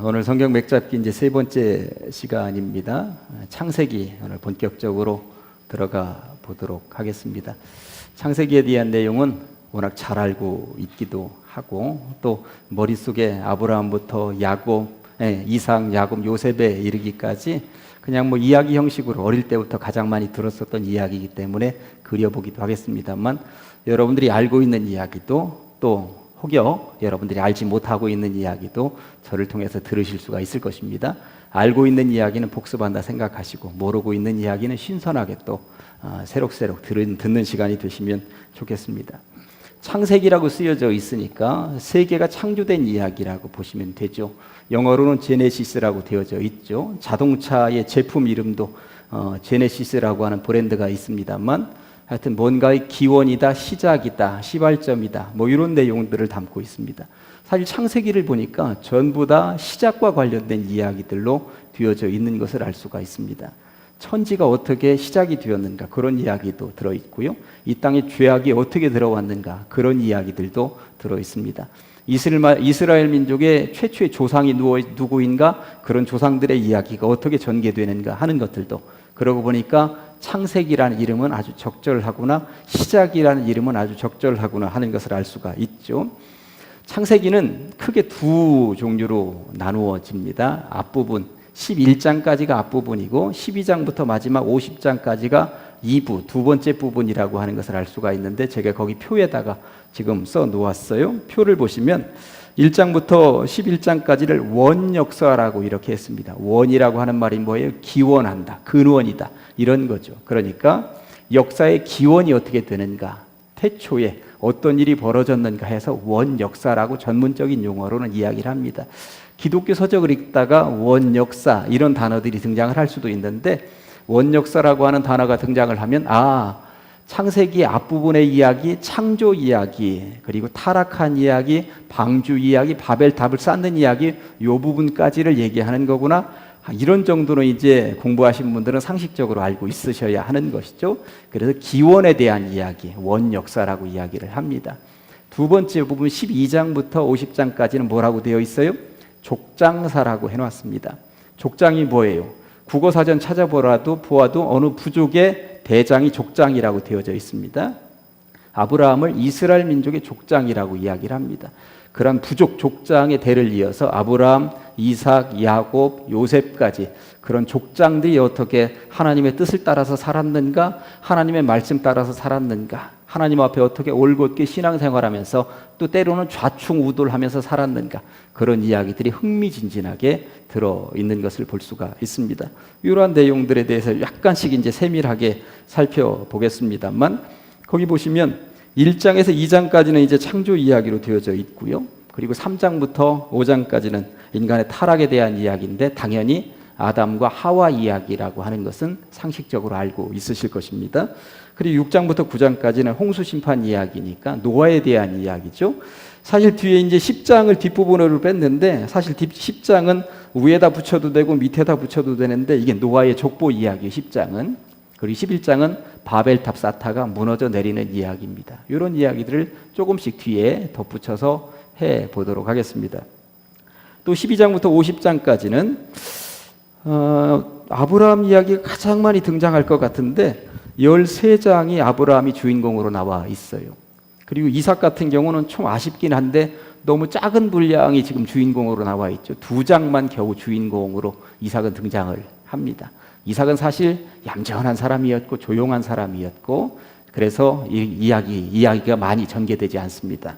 오늘 성경 맥잡기 이제 세 번째 시간입니다. 창세기 오늘 본격적으로 들어가 보도록 하겠습니다. 창세기에 대한 내용은 워낙 잘 알고 있기도 하고 또 머릿속에 아브라함부터 야곱, 이삭, 야곱, 요셉에 이르기까지 그냥 뭐 이야기 형식으로 어릴 때부터 가장 많이 들었었던 이야기이기 때문에 그려보기도 하겠습니다만 여러분들이 알고 있는 이야기도 또 혹여 여러분들이 알지 못하고 있는 이야기도 저를 통해서 들으실 수가 있을 것입니다. 알고 있는 이야기는 복습한다 생각하시고 모르고 있는 이야기는 신선하게 또 새록새록 듣는 시간이 되시면 좋겠습니다. 창세기라고 쓰여져 있으니까 세계가 창조된 이야기라고 보시면 되죠. 영어로는 제네시스라고 되어져 있죠. 자동차의 제품 이름도 제네시스라고 하는 브랜드가 있습니다만 하여튼 뭔가의 기원이다, 시작이다, 시발점이다 뭐 이런 내용들을 담고 있습니다. 사실 창세기를 보니까 전부 다 시작과 관련된 이야기들로 되어져 있는 것을 알 수가 있습니다. 천지가 어떻게 시작이 되었는가 그런 이야기도 들어있고요. 이 땅에 죄악이 어떻게 들어왔는가 그런 이야기들도 들어있습니다. 이스라엘 민족의 최초의 조상이 누구인가 그런 조상들의 이야기가 어떻게 전개되는가 하는 것들도 그러고 보니까 창세기라는 이름은 아주 적절하구나 시작이라는 이름은 아주 적절하구나 하는 것을 알 수가 있죠. 창세기는 크게 두 종류로 나누어집니다. 앞부분 11장까지가 앞부분이고 12장부터 마지막 50장까지가 2부 두 번째 부분이라고 하는 것을 알 수가 있는데 제가 거기 표에다가 지금 써 놓았어요. 표를 보시면 1장부터 11장까지를 원역사라고 이렇게 했습니다. 원이라고 하는 말이 뭐예요? 기원한다, 근원이다 이런 거죠. 그러니까 역사의 기원이 어떻게 되는가, 태초에 어떤 일이 벌어졌는가 해서 원역사라고 전문적인 용어로는 이야기를 합니다. 기독교 서적을 읽다가 원역사 이런 단어들이 등장을 할 수도 있는데 원역사라고 하는 단어가 등장을 하면 창세기 앞부분의 이야기, 창조 이야기, 그리고 타락한 이야기, 방주 이야기, 바벨탑을 쌓는 이야기 이 부분까지를 얘기하는 거구나. 이런 정도는 이제 공부하신 분들은 상식적으로 알고 있으셔야 하는 것이죠. 그래서 기원에 대한 이야기, 원역사라고 이야기를 합니다. 두 번째 부분 12장부터 50장까지는 뭐라고 되어 있어요? 족장사라고 해놨습니다. 족장이 뭐예요? 국어사전 찾아보아도 어느 부족의 대장이 족장이라고 되어져 있습니다. 아브라함을 이스라엘 민족의 족장이라고 이야기를 합니다. 그런 부족 족장의 대를 이어서 아브라함, 이삭, 야곱, 요셉까지 그런 족장들이 어떻게 하나님의 뜻을 따라서 살았는가, 하나님의 말씀 따라서 살았는가, 하나님 앞에 어떻게 올곧게 신앙생활하면서 또 때로는 좌충우돌하면서 살았는가 그런 이야기들이 흥미진진하게 들어있는 것을 볼 수가 있습니다. 이러한 내용들에 대해서 약간씩 이제 세밀하게 살펴보겠습니다만 거기 보시면 1장에서 2장까지는 이제 창조 이야기로 되어져 있고요. 그리고 3장부터 5장까지는 인간의 타락에 대한 이야기인데 당연히 아담과 하와 이야기라고 하는 것은 상식적으로 알고 있으실 것입니다. 그리고 6장부터 9장까지는 홍수 심판 이야기니까 노아에 대한 이야기죠. 사실 뒤에 이제 10장을 뒷부분으로 뺐는데 사실 10장은 위에다 붙여도 되고 밑에다 붙여도 되는데 이게 노아의 족보 이야기 10장은. 그리고 11장은 바벨탑 쌓다가 무너져 내리는 이야기입니다. 이런 이야기들을 조금씩 뒤에 덧붙여서 해보도록 하겠습니다. 또 12장부터 50장까지는 아브라함 이야기가 가장 많이 등장할 것 같은데 13장이 아브라함이 주인공으로 나와 있어요. 그리고 이삭 같은 경우는 좀 아쉽긴 한데 너무 작은 분량이 지금 주인공으로 나와 있죠. 2장만 겨우 주인공으로 이삭은 등장을 합니다. 이삭은 사실 얌전한 사람이었고 조용한 사람이었고 그래서 이야기가 많이 전개되지 않습니다.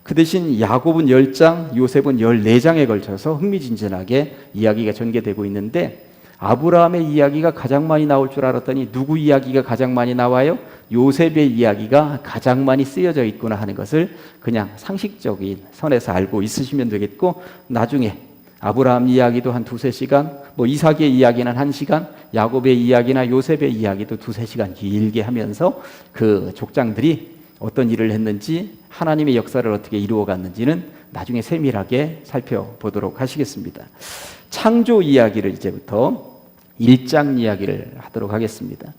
그 대신 야곱은 10장, 요셉은 14장에 걸쳐서 흥미진진하게 이야기가 전개되고 있는데 아브라함의 이야기가 가장 많이 나올 줄 알았더니 누구 이야기가 가장 많이 나와요? 요셉의 이야기가 가장 많이 쓰여져 있구나 하는 것을 그냥 상식적인 선에서 알고 있으시면 되겠고 나중에 아브라함 이야기도 한 2-3시간, 이삭의 이야기는 1시간, 야곱의 이야기나 요셉의 이야기도 2-3시간 길게 하면서 그 족장들이 어떤 일을 했는지 하나님의 역사를 어떻게 이루어갔는지는 나중에 세밀하게 살펴보도록 하시겠습니다. 창조 이야기를 이제부터 1장 이야기를 하도록 하겠습니다.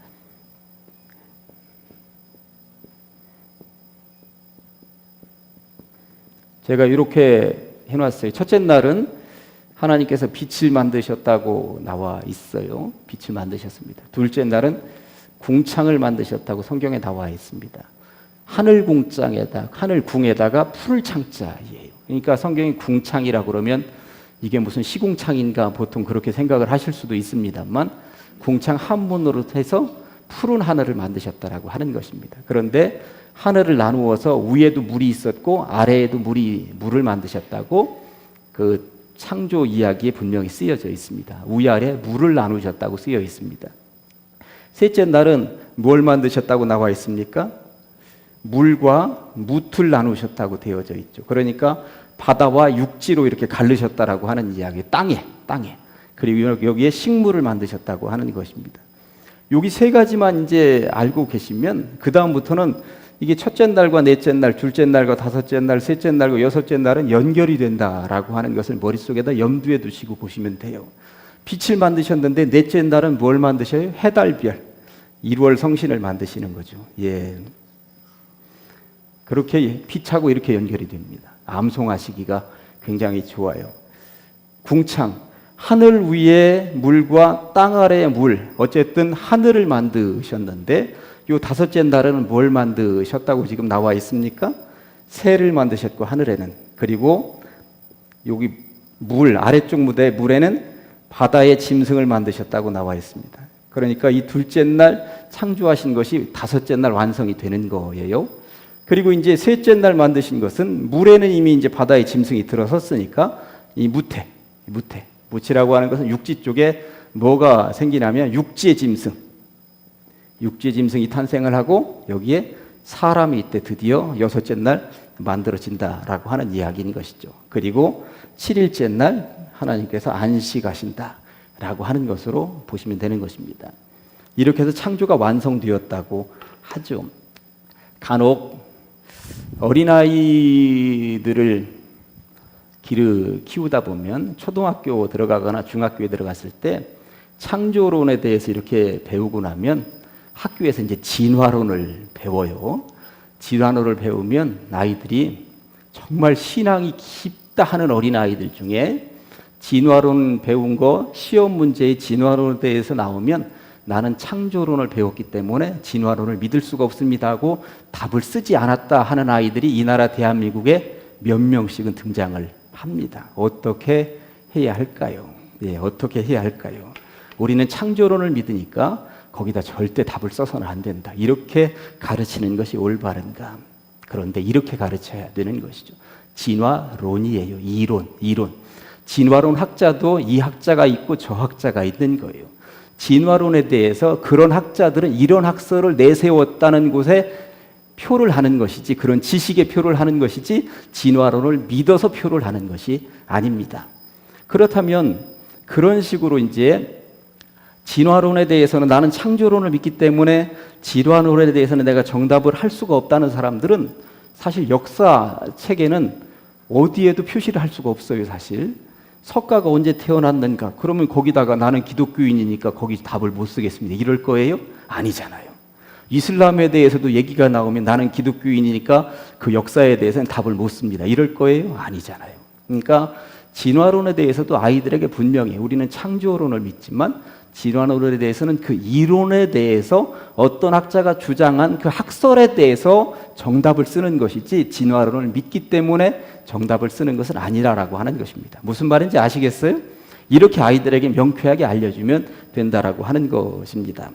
제가 이렇게 해놨어요. 첫째 날은 하나님께서 빛을 만드셨다고 나와 있어요. 빛을 만드셨습니다. 둘째 날은 궁창을 만드셨다고 성경에 나와 있습니다. 하늘 궁에다가 풀창자예요. 그러니까 성경이 궁창이라고 그러면 이게 무슨 시궁창인가 보통 그렇게 생각을 하실 수도 있습니다만 궁창 한문으로 해서 푸른 하늘을 만드셨다라고 하는 것입니다. 그런데 하늘을 나누어서 위에도 물이 있었고 아래에도 물을 만드셨다고 그 창조 이야기에 분명히 쓰여져 있습니다. 위아래 물을 나누셨다고 쓰여 있습니다. 셋째 날은 뭘 만드셨다고 나와 있습니까? 물과 뭇을 나누셨다고 되어져 있죠. 그러니까 바다와 육지로 이렇게 가르셨다라고 하는 이야기. 땅에. 그리고 여기에 식물을 만드셨다고 하는 것입니다. 여기 세 가지만 이제 알고 계시면 그 다음부터는 이게 첫째 날과 넷째 날, 둘째 날과 다섯째 날, 셋째 날과 여섯째 날은 연결이 된다라고 하는 것을 머릿속에다 염두에 두시고 보시면 돼요. 빛을 만드셨는데 넷째 날은 뭘 만드셔요? 해달별, 1월 성신을 만드시는 거죠. 예. 그렇게 빛하고 이렇게 연결이 됩니다. 암송하시기가 굉장히 좋아요. 궁창, 하늘 위에 물과 땅 아래의 물, 어쨌든 하늘을 만드셨는데 요 다섯째 날에는 뭘 만드셨다고 지금 나와 있습니까? 새를 만드셨고 하늘에는, 그리고 여기 물 아래쪽 물에는 바다의 짐승을 만드셨다고 나와 있습니다. 그러니까 이 둘째 날 창조하신 것이 다섯째 날 완성이 되는 거예요. 그리고 이제 셋째 날 만드신 것은 물에는 이미 이제 바다의 짐승이 들어섰으니까 이 무태라고 하는 것은 육지 쪽에 뭐가 생기냐면 육지의 짐승이 탄생을 하고 여기에 사람이 이때 드디어 여섯째 날 만들어진다라고 하는 이야기인 것이죠. 그리고 7일째 날 하나님께서 안식하신다라고 하는 것으로 보시면 되는 것입니다. 이렇게 해서 창조가 완성되었다고 하죠. 간혹 어린아이들을 키우다 보면 초등학교 들어가거나 중학교에 들어갔을 때 창조론에 대해서 이렇게 배우고 나면 학교에서 이제 진화론을 배워요. 진화론을 배우면 아이들이 정말 신앙이 깊다 하는 어린아이들 중에 진화론 배운 거 시험 문제에 진화론에 대해서 나오면 나는 창조론을 배웠기 때문에 진화론을 믿을 수가 없습니다 하고 답을 쓰지 않았다 하는 아이들이 이 나라 대한민국에 몇 명씩은 등장을 합니다. 어떻게 해야 할까요? 네, 어떻게 해야 할까요? 우리는 창조론을 믿으니까 거기다 절대 답을 써서는 안 된다. 이렇게 가르치는 것이 올바른가? 그런데 이렇게 가르쳐야 되는 것이죠. 진화론이에요. 이론. 진화론 학자도 이 학자가 있고 저 학자가 있는 거예요. 진화론에 대해서 그런 학자들은 이런 학설을 내세웠다는 곳에 표를 하는 것이지, 그런 지식의 표를 하는 것이지 진화론을 믿어서 표를 하는 것이 아닙니다. 그렇다면 그런 식으로 이제 진화론에 대해서는 나는 창조론을 믿기 때문에 진화론에 대해서는 내가 정답을 할 수가 없다는 사람들은 사실 역사책에는 어디에도 표시를 할 수가 없어요. 사실 석가가 언제 태어났는가? 그러면 거기다가 나는 기독교인이니까 거기 답을 못 쓰겠습니다. 이럴 거예요? 아니잖아요. 이슬람에 대해서도 얘기가 나오면 나는 기독교인이니까 그 역사에 대해서는 답을 못 씁니다. 이럴 거예요? 아니잖아요. 그러니까 진화론에 대해서도 아이들에게 분명히 우리는 창조론을 믿지만 진화론에 대해서는 그 이론에 대해서 어떤 학자가 주장한 그 학설에 대해서 정답을 쓰는 것이지 진화론을 믿기 때문에 정답을 쓰는 것은 아니라고 하는 것입니다. 무슨 말인지 아시겠어요? 이렇게 아이들에게 명쾌하게 알려주면 된다라고 하는 것입니다.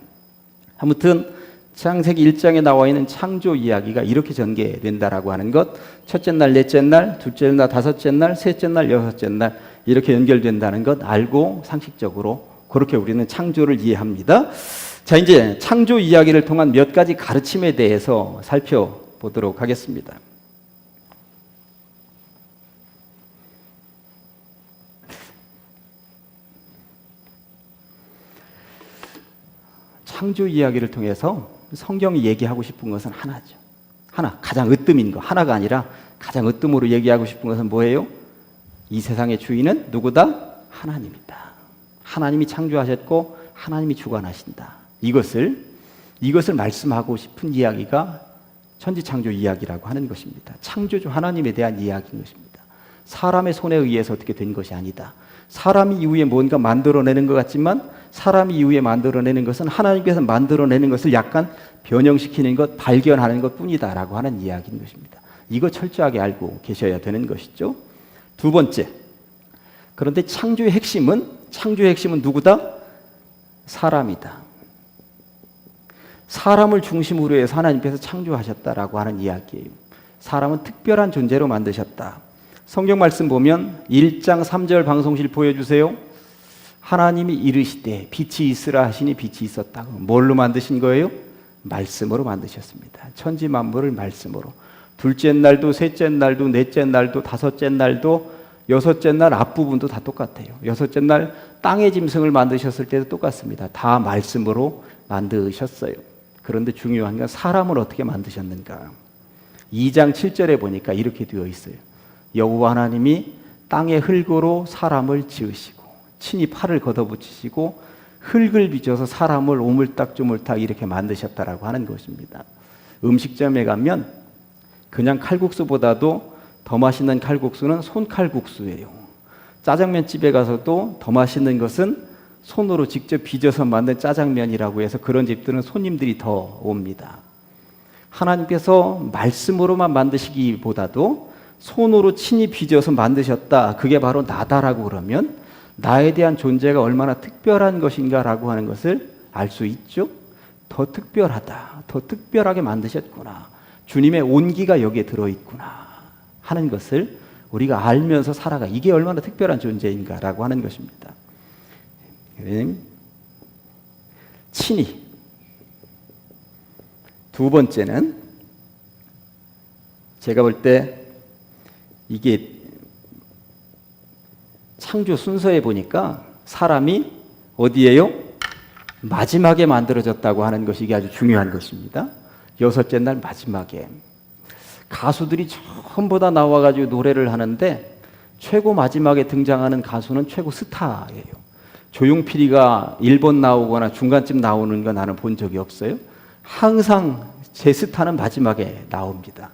아무튼 창세기 1장에 나와 있는 창조 이야기가 이렇게 전개된다라고 하는 것, 첫째 날, 넷째 날, 둘째 날, 다섯째 날, 셋째 날, 여섯째 날 이렇게 연결된다는 것 알고 상식적으로 그렇게 우리는 창조를 이해합니다. 자, 이제 창조 이야기를 통한 몇 가지 가르침에 대해서 살펴보도록 하겠습니다. 창조 이야기를 통해서 성경이 얘기하고 싶은 것은 하나죠. 하나, 가장 으뜸인 거. 하나가 아니라 가장 으뜸으로 얘기하고 싶은 것은 뭐예요? 이 세상의 주인은 누구다? 하나님이다. 하나님이 창조하셨고 하나님이 주관하신다. 이것을 말씀하고 싶은 이야기가 천지창조 이야기라고 하는 것입니다. 창조주 하나님에 대한 이야기인 것입니다. 사람의 손에 의해서 어떻게 된 것이 아니다. 사람이 이후에 뭔가 만들어내는 것 같지만 사람이 이후에 만들어내는 것은 하나님께서 만들어내는 것을 약간 변형시키는 것, 발견하는 것 뿐이다라고 하는 이야기인 것입니다. 이거 철저하게 알고 계셔야 되는 것이죠. 두 번째, 그런데 창조의 핵심은 누구다? 사람이다. 사람을 중심으로 해서 하나님께서 창조하셨다라고 하는 이야기예요. 사람은 특별한 존재로 만드셨다. 성경 말씀 보면 1장 3절 방송실 보여주세요. 하나님이 이르시되 빛이 있으라 하시니 빛이 있었다. 뭘로 만드신 거예요? 말씀으로 만드셨습니다. 천지 만물을 말씀으로. 둘째 날도 셋째 날도 넷째 날도 다섯째 날도 여섯째 날 앞부분도 다 똑같아요. 여섯째 날 땅의 짐승을 만드셨을 때도 똑같습니다. 다 말씀으로 만드셨어요. 그런데 중요한 건 사람을 어떻게 만드셨는가. 2장 7절에 보니까 이렇게 되어 있어요. 여호와 하나님이 땅의 흙으로 사람을 지으시고 친히 팔을 걷어붙이시고 흙을 빚어서 사람을 오물딱조물딱 이렇게 만드셨다라고 하는 것입니다. 음식점에 가면 그냥 칼국수보다도 더 맛있는 칼국수는 손칼국수예요. 짜장면 집에 가서도 더 맛있는 것은 손으로 직접 빚어서 만든 짜장면이라고 해서 그런 집들은 손님들이 더 옵니다. 하나님께서 말씀으로만 만드시기보다도 손으로 친히 빚어서 만드셨다. 그게 바로 나다라고 그러면 나에 대한 존재가 얼마나 특별한 것인가라고 하는 것을 알 수 있죠. 더 특별하다. 더 특별하게 만드셨구나. 주님의 온기가 여기에 들어있구나 하는 것을 우리가 알면서 살아가. 이게 얼마나 특별한 존재인가라고 하는 것입니다. 친히. 두 번째는 제가 볼 때 이게 창조 순서에 보니까 사람이 어디에요? 마지막에 만들어졌다고 하는 것이 이게 아주 중요한 것입니다. 여섯째 날 마지막에. 가수들이 전부 다 나와가지고 노래를 하는데 최고 마지막에 등장하는 가수는 최고 스타예요. 조용필이가 1번 나오거나 중간쯤 나오는 거 나는 본 적이 없어요. 항상 제 스타는 마지막에 나옵니다.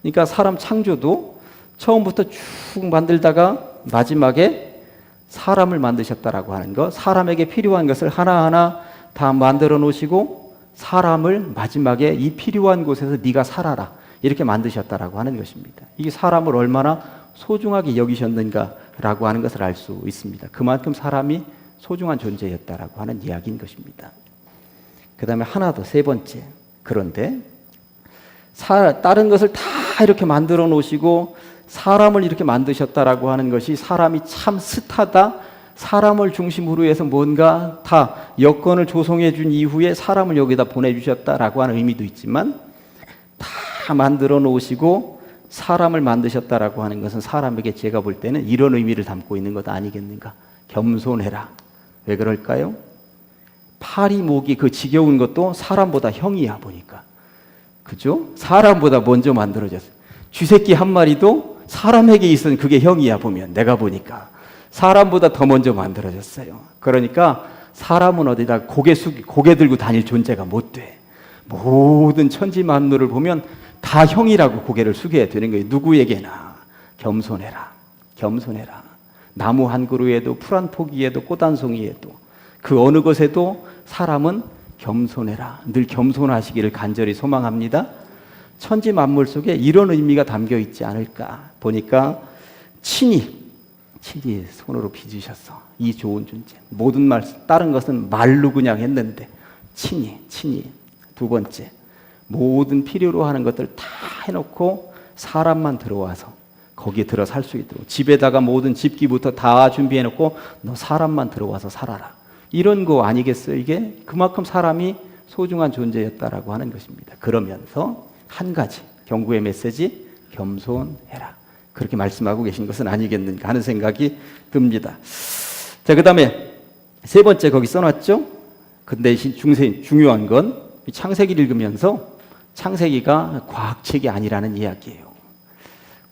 그러니까 사람 창조도 처음부터 쭉 만들다가 마지막에 사람을 만드셨다라고 하는 것, 사람에게 필요한 것을 하나하나 다 만들어 놓으시고 사람을 마지막에 이 필요한 곳에서 네가 살아라 이렇게 만드셨다라고 하는 것입니다. 이게 사람을 얼마나 소중하게 여기셨는가라고 하는 것을 알 수 있습니다. 그만큼 사람이 소중한 존재였다라고 하는 이야기인 것입니다. 그 다음에 하나 더, 세 번째. 그런데 다른 것을 다 이렇게 만들어 놓으시고 사람을 이렇게 만드셨다라고 하는 것이 사람이 참 스타다. 사람을 중심으로 해서 뭔가 다 여건을 조성해 준 이후에 사람을 여기다 보내주셨다라고 하는 의미도 있지만 다 만들어 놓으시고 사람을 만드셨다라고 하는 것은 사람에게 제가 볼 때는 이런 의미를 담고 있는 것 아니겠는가. 겸손해라. 왜 그럴까요? 파리 모기 그 지겨운 것도 사람보다 형이야 보니까. 그죠? 사람보다 먼저 만들어졌어요. 쥐새끼 한 마리도 사람에게 있은 그게 형이야 보면 내가 보니까. 사람보다 더 먼저 만들어졌어요. 그러니까 사람은 어디다 고개 들고 다닐 존재가 못 돼. 모든 천지 만물을 보면 다 형이라고 고개를 숙여야 되는 거예요. 누구에게나. 겸손해라. 겸손해라. 나무 한 그루에도 풀 한 포기에도 꽃 한 송이에도 그 어느 것에도 사람은 겸손해라. 늘 겸손하시기를 간절히 소망합니다. 천지 만물 속에 이런 의미가 담겨 있지 않을까 보니까 친히 손으로 빚으셨어. 이 좋은 존재. 모든 말, 다른 것은 말로 그냥 했는데 친히. 두 번째, 모든 필요로 하는 것들 다 해놓고 사람만 들어와서 거기에 들어 살 수 있도록 집에다가 모든 집기부터 다 준비해놓고 너 사람만 들어와서 살아라. 이런 거 아니겠어요? 이게 그만큼 사람이 소중한 존재였다라고 하는 것입니다. 그러면서 한 가지 경고의 메시지, 겸손해라. 그렇게 말씀하고 계신 것은 아니겠는가 하는 생각이 듭니다. 자, 그 다음에 세 번째 거기 써놨죠? 근데 중요한 건 창세기를 읽으면서 창세기가 과학책이 아니라는 이야기예요.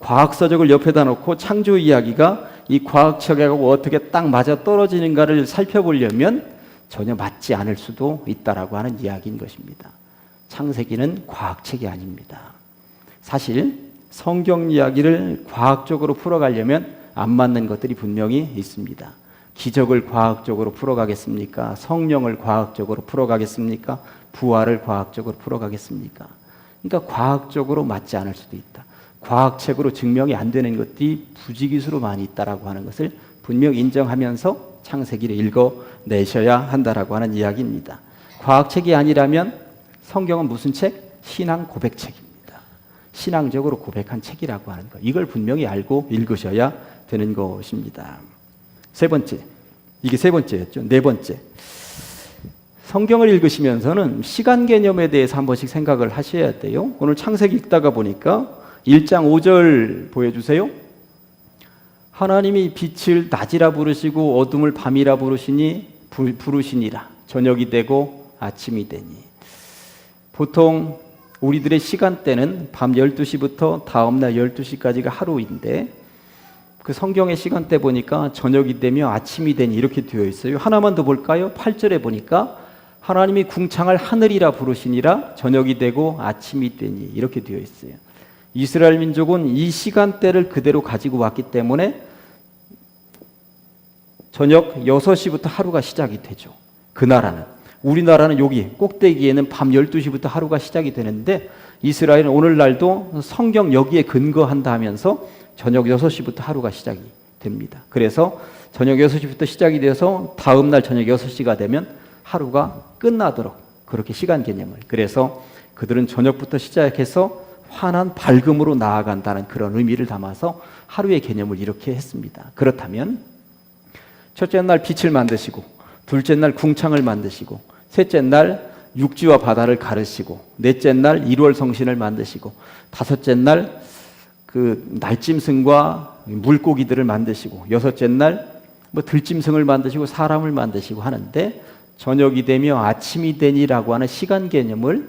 과학서적을 옆에다 놓고 창조 이야기가 이 과학책하고 어떻게 딱 맞아 떨어지는가를 살펴보려면 전혀 맞지 않을 수도 있다라고 하는 이야기인 것입니다. 창세기는 과학책이 아닙니다. 사실 성경 이야기를 과학적으로 풀어가려면 안 맞는 것들이 분명히 있습니다. 기적을 과학적으로 풀어가겠습니까? 성령을 과학적으로 풀어가겠습니까? 부활을 과학적으로 풀어가겠습니까? 그러니까 과학적으로 맞지 않을 수도 있다. 과학책으로 증명이 안 되는 것들이 부지기수로 많이 있다라고 하는 것을 분명 인정하면서 창세기를 읽어내셔야 한다라고 하는 이야기입니다. 과학책이 아니라면 성경은 무슨 책? 신앙 고백책입니다. 신앙적으로 고백한 책이라고 하는 것. 이걸 분명히 알고 읽으셔야 되는 것입니다. 세 번째, 이게 세 번째였죠. 네 번째, 성경을 읽으시면서는 시간 개념에 대해서 한 번씩 생각을 하셔야 돼요. 오늘 창세기 읽다가 보니까 1장 5절 보여주세요. 하나님이 빛을 낮이라 부르시고 어둠을 밤이라 부르시니라. 저녁이 되고 아침이 되니. 보통 우리들의 시간대는 밤 12시부터 다음날 12시까지가 하루인데 그 성경의 시간대 보니까 저녁이 되며 아침이 되니 이렇게 되어 있어요. 하나만 더 볼까요? 8절에 보니까 하나님이 궁창을 하늘이라 부르시니라 저녁이 되고 아침이 되니 이렇게 되어 있어요. 이스라엘 민족은 이 시간대를 그대로 가지고 왔기 때문에 저녁 6시부터 하루가 시작이 되죠. 그 나라는. 우리나라는 여기 꼭대기에는 밤 12시부터 하루가 시작이 되는데 이스라엘은 오늘날도 성경 여기에 근거한다 하면서 저녁 6시부터 하루가 시작이 됩니다. 그래서 저녁 6시부터 시작이 돼서 다음날 저녁 6시가 되면 하루가 끝나도록 그렇게 시간 개념을. 그래서 그들은 저녁부터 시작해서 환한 밝음으로 나아간다는 그런 의미를 담아서 하루의 개념을 이렇게 했습니다. 그렇다면 첫째 날 빛을 만드시고 둘째 날 궁창을 만드시고 셋째 날 육지와 바다를 가르시고 넷째 날 일월 성신을 만드시고 다섯째 날 그 날짐승과 물고기들을 만드시고 여섯째 날 뭐 들짐승을 만드시고 사람을 만드시고 하는데 저녁이 되며 아침이 되니라고 하는 시간 개념을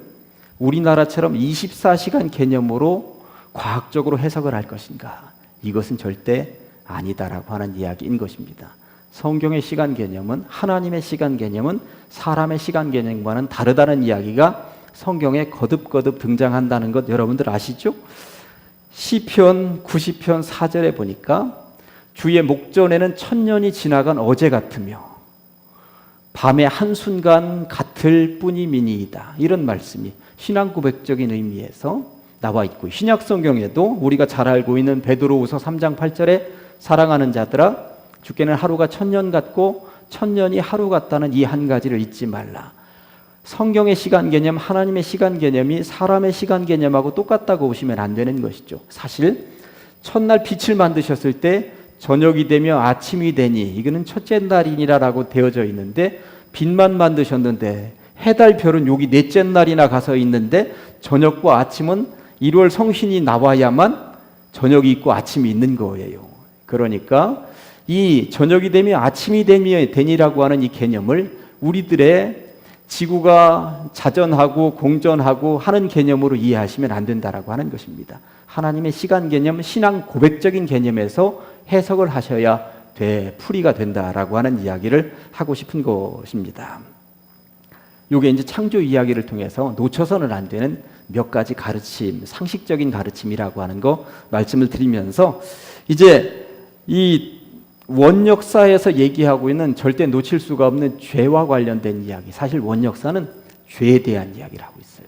우리나라처럼 24시간 개념으로 과학적으로 해석을 할 것인가? 이것은 절대 아니다라고 하는 이야기인 것입니다. 성경의 시간 개념은 하나님의 시간 개념은 사람의 시간 개념과는 다르다는 이야기가 성경에 거듭거듭 등장한다는 것 여러분들 아시죠? 시편 90편 4절에 보니까 주의 목전에는 천년이 지나간 어제 같으며 밤의 한순간 같을 뿐이미니이다. 이런 말씀이 신앙 고백적인 의미에서 나와 있고 신약 성경에도 우리가 잘 알고 있는 베드로후서 3장 8절에 사랑하는 자들아 주께는 하루가 천년 같고 천년이 하루 같다는 이 한 가지를 잊지 말라. 성경의 시간 개념, 하나님의 시간 개념이 사람의 시간 개념하고 똑같다고 보시면 안 되는 것이죠. 사실 첫날 빛을 만드셨을 때 저녁이 되며 아침이 되니 이거는 첫째 날이니라라고 되어져 있는데 빛만 만드셨는데 해달 별은 여기 넷째 날이나 가서 있는데 저녁과 아침은 1월 성신이 나와야만 저녁이 있고 아침이 있는 거예요. 그러니까 이 저녁이 되며 아침이 되니라고 하는 이 개념을 우리들의 지구가 자전하고 공전하고 하는 개념으로 이해하시면 안 된다라고 하는 것입니다. 하나님의 시간 개념, 신앙 고백적인 개념에서 해석을 하셔야 풀이가 된다라고 하는 이야기를 하고 싶은 것입니다. 이게 이제 창조 이야기를 통해서 놓쳐서는 안 되는 몇 가지 가르침, 상식적인 가르침이라고 하는 거 말씀을 드리면서 이제 이 원역사에서 얘기하고 있는 절대 놓칠 수가 없는 죄와 관련된 이야기. 사실 원역사는 죄에 대한 이야기를 하고 있어요.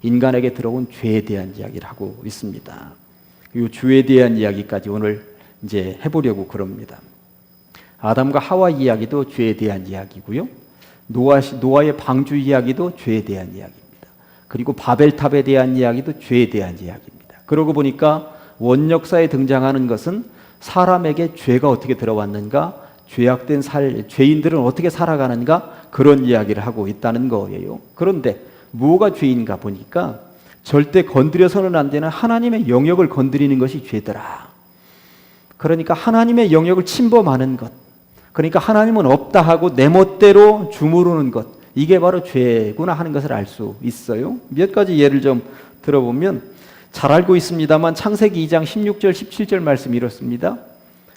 인간에게 들어온 죄에 대한 이야기를 하고 있습니다. 이 죄에 대한 이야기까지 오늘 이제 해보려고 그럽니다. 아담과 하와 이야기도 죄에 대한 이야기고요. 노아의 방주 이야기도 죄에 대한 이야기입니다. 그리고 바벨탑에 대한 이야기도 죄에 대한 이야기입니다. 그러고 보니까 원역사에 등장하는 것은 사람에게 죄가 어떻게 들어왔는가, 죄악된 죄인들은 어떻게 살아가는가 그런 이야기를 하고 있다는 거예요. 그런데 뭐가 죄인가 보니까 절대 건드려서는 안 되는 하나님의 영역을 건드리는 것이 죄더라. 그러니까 하나님의 영역을 침범하는 것, 그러니까 하나님은 없다 하고 내 멋대로 주무르는 것, 이게 바로 죄구나 하는 것을 알 수 있어요. 몇 가지 예를 좀 들어보면 잘 알고 있습니다만 창세기 2장 16절 17절 말씀이 이렇습니다.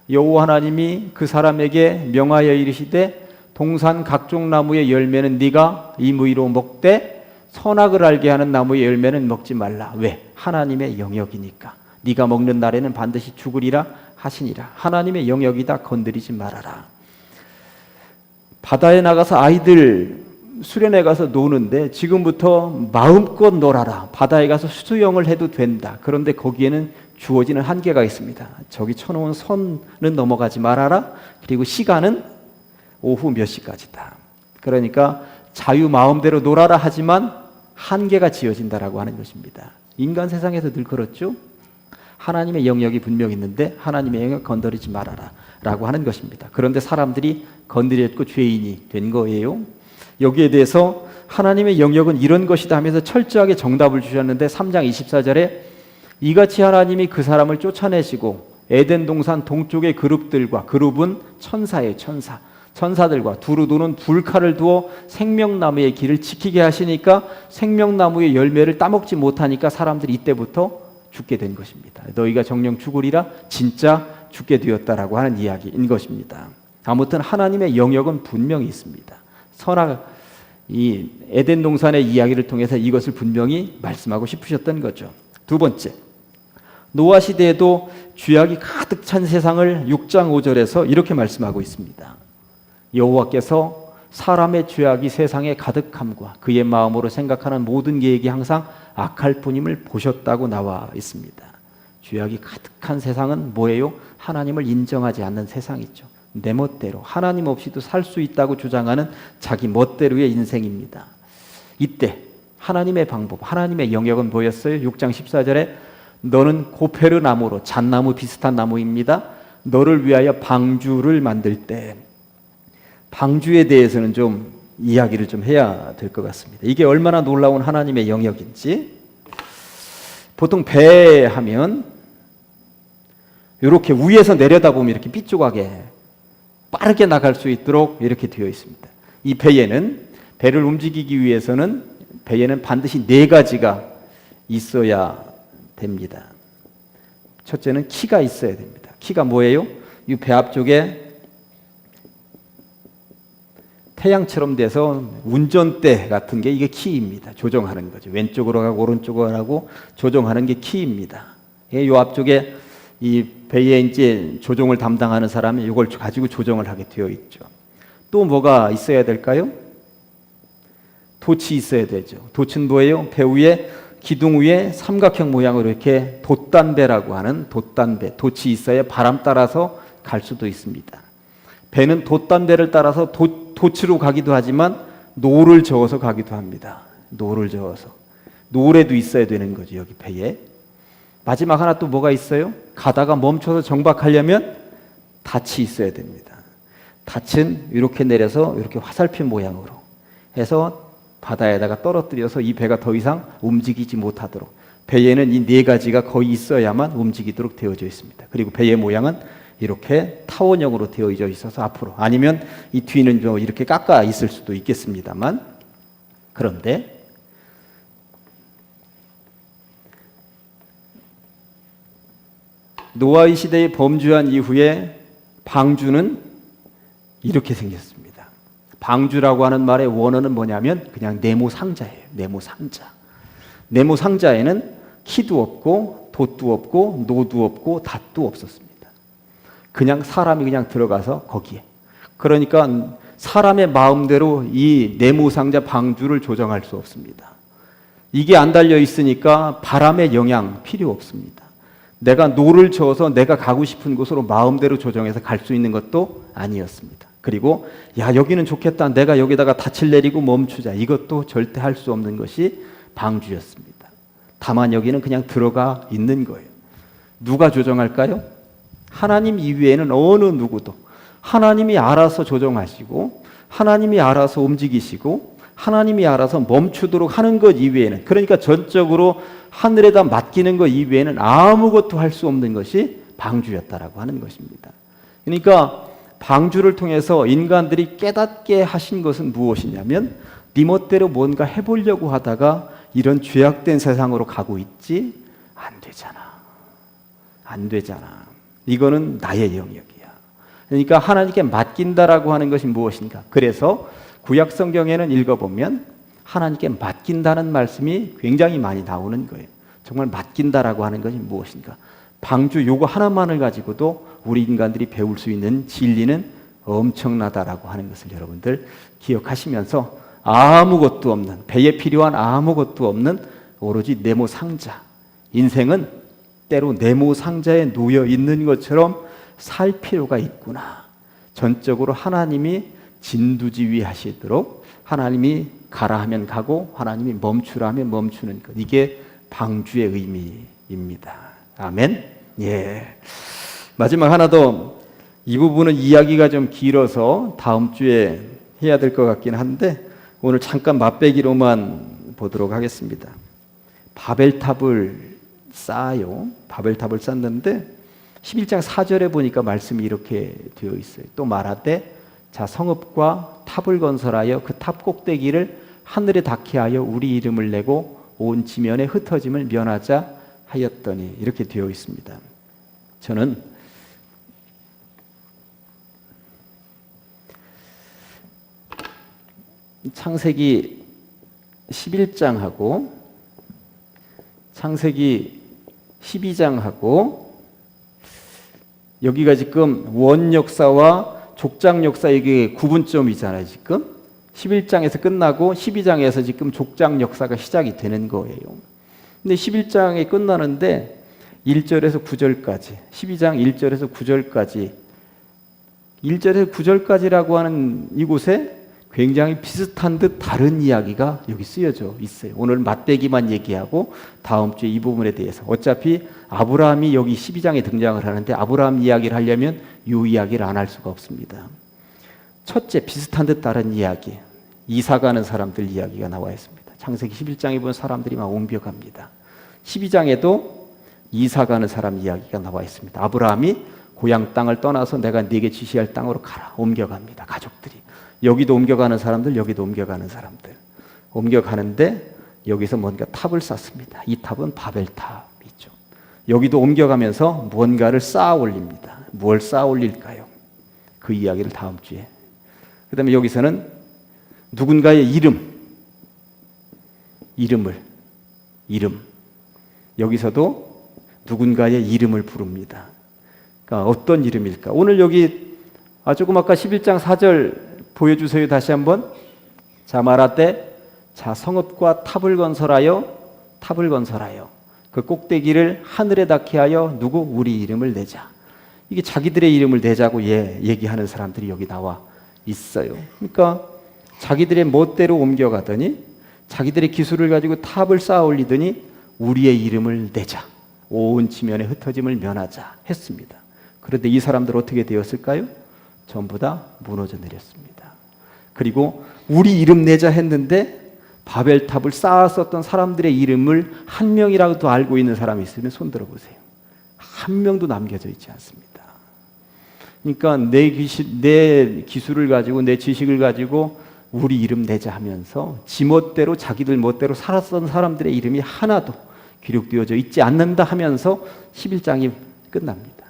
여호와 하나님이 그 사람에게 명하여 이르시되 동산 각종 나무의 열매는 네가 임의로 먹되 선악을 알게 하는 나무의 열매는 먹지 말라. 왜? 하나님의 영역이니까. 네가 먹는 날에는 반드시 죽으리라 하시니라. 하나님의 영역이다. 건드리지 말아라. 바다에 나가서 아이들 수련회 가서 노는데 지금부터 마음껏 놀아라. 바다에 가서 수영을 해도 된다. 그런데 거기에는 주어지는 한계가 있습니다. 저기 쳐놓은 선은 넘어가지 말아라. 그리고 시간은 오후 몇 시까지다. 그러니까 자유 마음대로 놀아라 하지만 한계가 지어진다라고 하는 것입니다. 인간 세상에서 늘 그렇죠. 하나님의 영역이 분명 있는데 하나님의 영역 건드리지 말아라 라고 하는 것입니다. 그런데 사람들이 건드렸고 죄인이 된 거예요. 여기에 대해서 하나님의 영역은 이런 것이다 하면서 철저하게 정답을 주셨는데 3장 24절에 이같이 하나님이 그 사람을 쫓아내시고 에덴 동산 동쪽의 그룹들과 그룹은 천사예요. 천사들과 두루 도는 불칼을 두어 생명나무의 길을 지키게 하시니까 생명나무의 열매를 따먹지 못하니까 사람들이 이때부터 죽게 된 것입니다. 너희가 정령 죽으리라 진짜 죽게 되었다라고 하는 이야기인 것입니다. 아무튼 하나님의 영역은 분명히 있습니다. 이 에덴 동산의 이야기를 통해서 이것을 분명히 말씀하고 싶으셨던 거죠. 두 번째, 노아 시대에도 죄악이 가득 찬 세상을 6장 5절에서 이렇게 말씀하고 있습니다. 여호와께서 사람의 죄악이 세상에 가득함과 그의 마음으로 생각하는 모든 계획이 항상 악할 뿐임을 보셨다고 나와 있습니다. 죄악이 가득한 세상은 뭐예요? 하나님을 인정하지 않는 세상이죠. 내 멋대로 하나님 없이도 살 수 있다고 주장하는 자기 멋대로의 인생입니다. 이때 하나님의 방법, 하나님의 영역은 뭐였어요? 6장 14절에 너는 고페르 나무로 잣나무 비슷한 나무입니다. 너를 위하여 방주를 만들 때 방주에 대해서는 좀 이야기를 좀 해야 될 것 같습니다. 이게 얼마나 놀라운 하나님의 영역인지. 보통 배 하면 이렇게 위에서 내려다보면 이렇게 삐죽하게 빠르게 나갈 수 있도록 이렇게 되어 있습니다. 이 배에는 배를 움직이기 위해서는 배에는 반드시 4가지가 있어야 됩니다. 첫째는 키가 있어야 됩니다. 키가 뭐예요? 이 배 앞쪽에 태양처럼 돼서 운전대 같은 게 이게 키입니다. 조정하는 거죠. 왼쪽으로 가고 오른쪽으로 가고 조정하는 게 키입니다. 이 앞쪽에 이 배에 이제 조종을 담당하는 사람이 이걸 가지고 조정을 하게 되어 있죠. 또 뭐가 있어야 될까요? 돛이 있어야 되죠. 돛은 뭐예요? 배 위에 기둥 위에 삼각형 모양으로 이렇게 돛단배라고 하는 돛단배, 돛이 있어야 바람 따라서 갈 수도 있습니다. 배는 돛단배를 따라서 돛으로 가기도 하지만 노를 저어서 가기도 합니다. 노를 저어서. 노래도 있어야 되는 거죠. 여기 배에. 마지막 하나 또 뭐가 있어요? 가다가 멈춰서 정박하려면 닻이 있어야 됩니다. 닻은 이렇게 내려서 이렇게 화살표 모양으로 해서 바다에다가 떨어뜨려서 이 배가 더 이상 움직이지 못하도록, 배에는 이 4가지가 거의 있어야만 움직이도록 되어져 있습니다. 그리고 배의 모양은 이렇게 타원형으로 되어져 있어서 앞으로, 아니면 이 뒤는 좀 이렇게 깎아 있을 수도 있겠습니다만, 그런데 노아의 시대에 범죄한 이후에 방주는 이렇게 생겼습니다. 방주라고 하는 말의 원어는 뭐냐면 그냥 네모 상자예요. 네모 상자. 네모 상자에는 키도 없고 돛도 없고 노도 없고 닷도 없었습니다. 그냥 사람이 그냥 들어가서 거기에. 그러니까 사람의 마음대로 이 네모 상자 방주를 조정할 수 없습니다. 이게 안 달려 있으니까 바람의 영향 필요 없습니다. 내가 노를 저어서 내가 가고 싶은 곳으로 마음대로 조정해서 갈 수 있는 것도 아니었습니다. 그리고 야, 여기는 좋겠다, 내가 여기다가 닻을 내리고 멈추자, 이것도 절대 할 수 없는 것이 방주였습니다. 다만 여기는 그냥 들어가 있는 거예요. 누가 조정할까요? 하나님 이외에는 어느 누구도, 하나님이 알아서 조정하시고 하나님이 알아서 움직이시고 하나님이 알아서 멈추도록 하는 것 이외에는, 그러니까 전적으로 하늘에다 맡기는 것 이외에는 아무것도 할 수 없는 것이 방주였다라고 하는 것입니다. 그러니까 방주를 통해서 인간들이 깨닫게 하신 것은 무엇이냐면, 네 멋대로 뭔가 해보려고 하다가 이런 죄악된 세상으로 가고 있지, 안 되잖아. 안 되잖아. 이거는 나의 영역이야. 그러니까 하나님께 맡긴다라고 하는 것이 무엇인가? 그래서 구약 성경에는 읽어보면 하나님께 맡긴다는 말씀이 굉장히 많이 나오는 거예요. 정말 맡긴다라고 하는 것이 무엇인가? 방주 요거 하나만을 가지고도 우리 인간들이 배울 수 있는 진리는 엄청나다라고 하는 것을 여러분들 기억하시면서 아무것도 없는, 배에 필요한 아무것도 없는 오로지 네모 상자, 인생은 때로 네모 상자에 놓여 있는 것처럼 살 필요가 있구나. 전적으로 하나님이 진두지휘하시도록, 하나님이 가라 하면 가고 하나님이 멈추라 하면 멈추는 것, 이게 방주의 의미입니다. 아멘. 예. 마지막 하나 더, 이 부분은 이야기가 좀 길어서 다음 주에 해야 될 것 같긴 한데 오늘 잠깐 맛배기로만 보도록 하겠습니다. 바벨탑을 쌓아요. 바벨탑을 쌓는데 11장 4절에 보니까 말씀이 이렇게 되어 있어요. 또 말하되 자 성읍과 탑을 건설하여 그 탑 꼭대기를 하늘에 닿게 하여 우리 이름을 내고 온 지면에 흩어짐을 면하자 하였더니, 이렇게 되어 있습니다. 저는 창세기 11장하고 창세기 12장하고 여기가 지금 원 역사와 족장 역사, 이게 구분점이잖아요. 지금 11장에서 끝나고 12장에서 지금 족장 역사가 시작이 되는 거예요. 근데 11장이 끝나는데 1절에서 9절까지, 12장 1절에서 9절까지, 1절에서 9절까지라고 하는 이곳에 굉장히 비슷한 듯 다른 이야기가 여기 쓰여져 있어요. 오늘 맛배기만 얘기하고 다음 주에 이 부분에 대해서, 어차피 아브라함이 여기 12장에 등장을 하는데 아브라함 이야기를 하려면 이 이야기를 안 할 수가 없습니다. 첫째, 비슷한 듯 다른 이야기, 이사 가는 사람들 이야기가 나와 있습니다. 창세기 11장에 보면 사람들이 막 옮겨갑니다. 12장에도 이사 가는 사람 이야기가 나와 있습니다. 아브라함이 고향 땅을 떠나서 내가 네게 지시할 땅으로 가라, 옮겨갑니다. 가족들이 여기도 옮겨가는 사람들, 여기도 옮겨가는 사람들, 옮겨가는데 여기서 뭔가 탑을 쌓습니다. 이 탑은 바벨탑이죠. 여기도 옮겨가면서 무언가를 쌓아 올립니다. 뭘 쌓아 올릴까요? 그 이야기를 다음 주에. 그 다음에 여기서는 누군가의 이름, 여기서도 누군가의 이름을 부릅니다. 그러니까 어떤 이름일까? 오늘 여기 조금 아까 11장 4절 보여주세요. 다시 한번. 자 말하되 자 성읍과 탑을 건설하여 그 꼭대기를 하늘에 닿게 하여 누구? 우리 이름을 내자. 이게 자기들의 이름을 내자고 얘기하는 사람들이 여기 나와 있어요. 그러니까 자기들의 멋대로 옮겨가더니, 자기들의 기술을 가지고 탑을 쌓아 올리더니 우리의 이름을 내자, 온 지면에 흩어짐을 면하자 했습니다. 그런데 이 사람들 어떻게 되었을까요? 전부 다 무너져 내렸습니다. 그리고 우리 이름 내자 했는데 바벨탑을 쌓았었던 사람들의 이름을 한 명이라도 알고 있는 사람이 있으면 손 들어보세요. 한 명도 남겨져 있지 않습니다. 그러니까 내 기술을 가지고, 내 지식을 가지고 우리 이름 내자 하면서 지멋대로, 자기들 멋대로 살았던 사람들의 이름이 하나도 기록되어져 있지 않는다 하면서 11장이 끝납니다.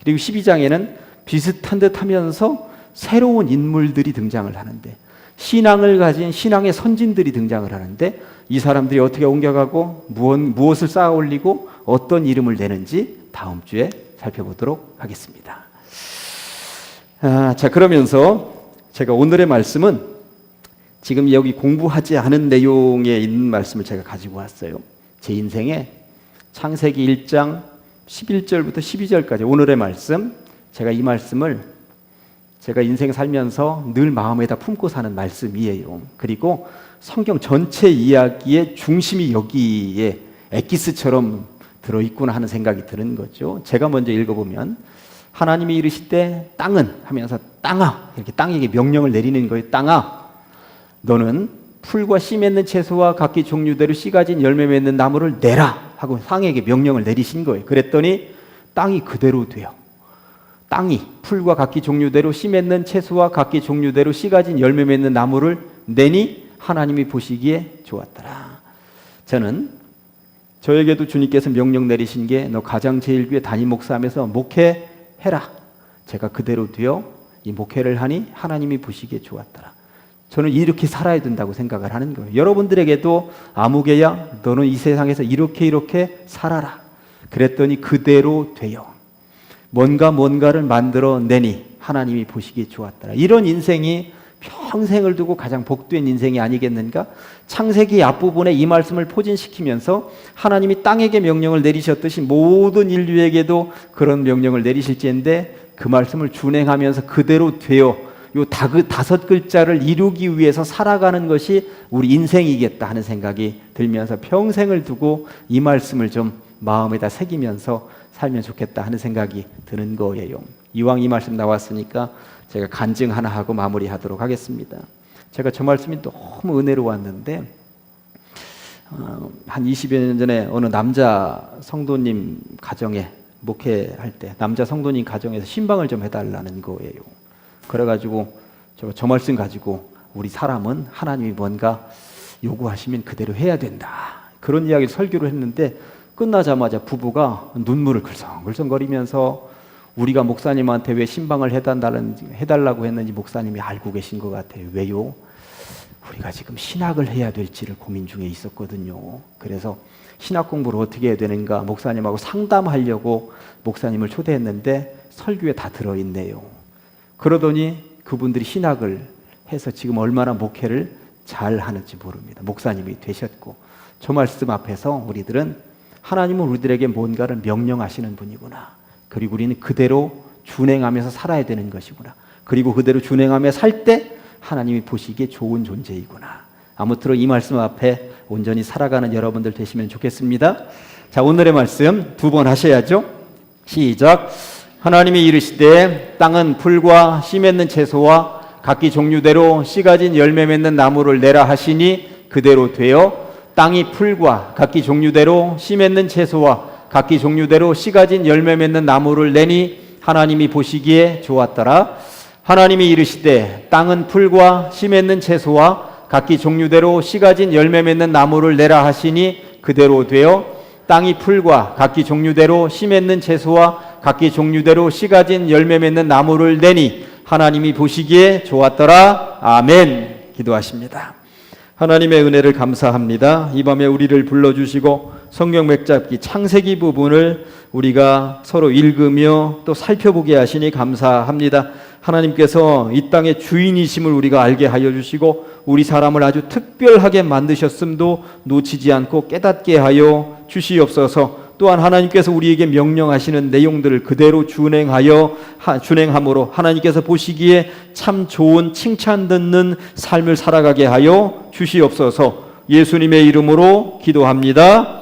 그리고 12장에는 비슷한 듯 하면서 새로운 인물들이 등장을 하는데, 신앙을 가진 신앙의 선진들이 등장을 하는데, 이 사람들이 어떻게 옮겨가고 무엇을 쌓아 올리고 어떤 이름을 내는지 다음 주에 살펴보도록 하겠습니다. 자, 그러면서 제가 오늘의 말씀은 지금 여기 공부하지 않은 내용에 있는 말씀을 제가 가지고 왔어요. 제 인생에 창세기 1장 11절부터 12절까지 오늘의 말씀, 제가 이 말씀을 제가 인생 살면서 늘 마음에다 품고 사는 말씀이에요. 그리고 성경 전체 이야기의 중심이 여기에 엑기스처럼 들어있구나 하는 생각이 드는 거죠. 제가 먼저 읽어보면, 하나님이 이르실 때 땅은 하면서 땅아, 이렇게 땅에게 명령을 내리는 거예요. 땅아, 너는 풀과 씨 맺는 채소와 각기 종류대로 씨 가진 열매 맺는 나무를 내라 하고 땅에게 명령을 내리신 거예요. 그랬더니 땅이 그대로 돼요. 땅이 풀과 각기 종류대로 씨 맺는 채소와 각기 종류대로 씨 가진 열매 맺는 나무를 내니 하나님이 보시기에 좋았더라. 저에게도 주님께서 명령 내리신 게 너 가장제일교회 담임 목사하면서 목회해라. 제가 그대로 되어 이 목회를 하니 하나님이 보시기에 좋았더라. 저는 이렇게 살아야 된다고 생각을 하는 거예요. 여러분들에게도 아무개야 너는 이 세상에서 이렇게 살아라. 그랬더니 그대로 돼요. 뭔가를 만들어내니 하나님이 보시기에 좋았더라. 이런 인생이 평생을 두고 가장 복된 인생이 아니겠는가? 창세기 앞부분에 이 말씀을 포진시키면서 하나님이 땅에게 명령을 내리셨듯이 모든 인류에게도 그런 명령을 내리실지인데 그 말씀을 준행하면서 그대로 되어 요 다섯 글자를 이루기 위해서 살아가는 것이 우리 인생이겠다 하는 생각이 들면서 평생을 두고 이 말씀을 좀 마음에다 새기면서 살면 좋겠다 하는 생각이 드는 거예요. 이왕 이 말씀 나왔으니까 제가 간증 하나 하고 마무리하도록 하겠습니다. 제가 저 말씀이 너무 은혜로웠는데 한 20여 년 전에 어느 남자 성도님 가정에 목회할 때 남자 성도님 가정에서 신방을 좀 해달라는 거예요. 그래가지고 저 말씀 가지고 우리 사람은 하나님이 뭔가 요구하시면 그대로 해야 된다. 그런 이야기를 설교를 했는데 끝나자마자 부부가 눈물을 글썽글썽거리면서 우리가 목사님한테 왜 신방을 해달라고 했는지 목사님이 알고 계신 것 같아요. 왜요? 우리가 지금 신학을 해야 될지를 고민 중에 있었거든요. 그래서 신학 공부를 어떻게 해야 되는가 목사님하고 상담하려고 목사님을 초대했는데 설교에 다 들어있네요. 그러더니 그분들이 신학을 해서 지금 얼마나 목회를 잘 하는지 모릅니다. 목사님이 되셨고 저 말씀 앞에서 우리들은 하나님은 우리들에게 뭔가를 명령하시는 분이구나. 그리고 우리는 그대로 준행하면서 살아야 되는 것이구나. 그리고 그대로 준행하며 살 때 하나님이 보시기에 좋은 존재이구나. 아무쪼록 이 말씀 앞에 온전히 살아가는 여러분들 되시면 좋겠습니다. 자, 오늘의 말씀 두 번 하셔야죠. 시작. 하나님이 이르시되 땅은 풀과 씨 맺는 채소와 각기 종류대로 씨 가진 열매 맺는 나무를 내라 하시니 그대로 되어 땅이 풀과 각기 종류대로 씨 맺는 채소와 각기 종류대로 씨 가진 열매 맺는 나무를 내니 하나님이 보시기에 좋았더라. 하나님이 이르시되 땅은 풀과 씨 맺는 채소와 각기 종류대로 씨 가진 열매 맺는 나무를 내라 하시니 그대로 되어 땅이 풀과 각기 종류대로 씨 맺는 채소와 각기 종류대로 씨 가진 열매 맺는 나무를 내니 하나님이 보시기에 좋았더라. 아멘. 기도하십니다. 하나님의 은혜를 감사합니다. 이 밤에 우리를 불러주시고 성경 맥잡기 창세기 부분을 우리가 서로 읽으며 또 살펴보게 하시니 감사합니다. 하나님께서 이 땅의 주인이심을 우리가 알게 하여 주시고 우리 사람을 아주 특별하게 만드셨음도 놓치지 않고 깨닫게 하여 주시옵소서. 또한 하나님께서 우리에게 명령하시는 내용들을 그대로 준행함으로 하나님께서 보시기에 참 좋은 칭찬 듣는 삶을 살아가게 하여 주시옵소서. 예수님의 이름으로 기도합니다.